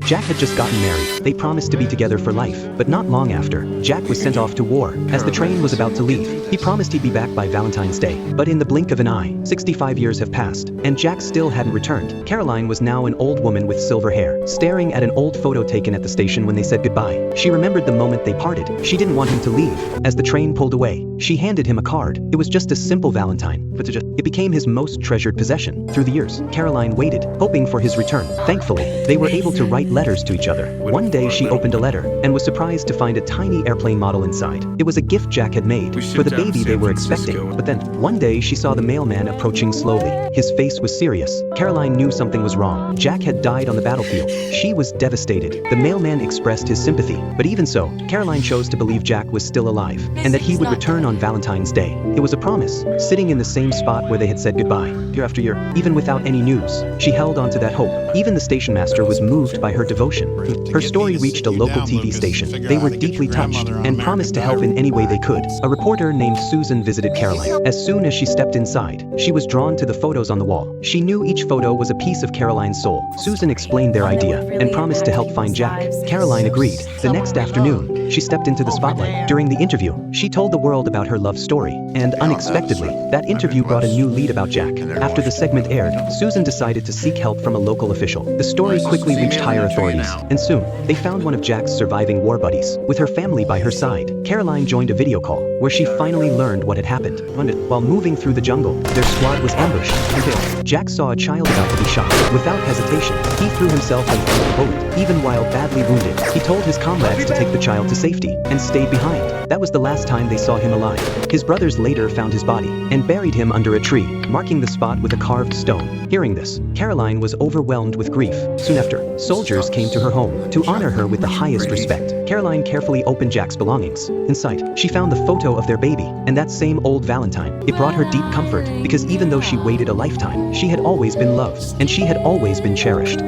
Jack had just gotten married. They promised to be together for life. But not long after, Jack was sent off to war. As the train was about to leave, he promised he'd be back by Valentine's Day. But in the blink of an eye, 65 years have passed, and Jack still hadn't returned. Caroline was now an old woman with silver hair, staring at an old photo taken at the station when they said goodbye. She remembered the moment they parted. She didn't want him to leave. As the train pulled away, she handed him a card. It was just a simple Valentine, but it became his most treasured possession. Through the years, Caroline waited, hoping for his return. Thankfully, they were able to write letters to each other. One day she opened a letter, and was surprised to find a tiny airplane model inside. It was a gift Jack had made for the baby they were expecting. But then, one day she saw the mailman approaching slowly. His face was serious. Caroline knew something was wrong. Jack had died on the battlefield. She was devastated. The mailman expressed his sympathy. But even so, Caroline chose to believe Jack was still alive, and that he would return on Valentine's Day. It was a promise, sitting in the same spot where they had said goodbye, year after year. Even without any news, she held on to that hope. Even the station master was moved by her devotion. Her story reached a local TV station. They were deeply touched, and promised to help in any way they could. A reporter named Susan visited Caroline. As soon as she stepped inside, she was drawn to the photos on the wall. She knew each photo was a piece of Caroline's soul. Susan explained their idea, and promised to help find Jack. Caroline agreed. The next afternoon, she stepped into the spotlight. During the interview, she told the world about her love story, and unexpectedly, that interview brought a new lead about Jack. After the segment aired, Susan decided to seek help from a local official. The story quickly reached higher authorities, and soon, they found one of Jack's surviving war buddies, with her family by her side. Caroline joined a video call, where she finally learned what had happened. While moving through the jungle, their squad was ambushed and killed. Jack saw a child about to be shot. Without hesitation, he threw himself in front of the bullet. Even while badly wounded, he told his comrades to take the child to safety, and stayed behind. That was the last time they saw him alive. His brothers later found his body, and buried him under a tree, marking the spot with a carved stone. Hearing this, Caroline was overwhelmed with grief. Soon after, soldiers came to her home to honor her with the highest respect. Caroline carefully opened Jack's belongings. Inside, she found the photo of their baby, and that same old Valentine. It brought her deep comfort, because even though she waited a lifetime, she had always been loved, and she had always been cherished.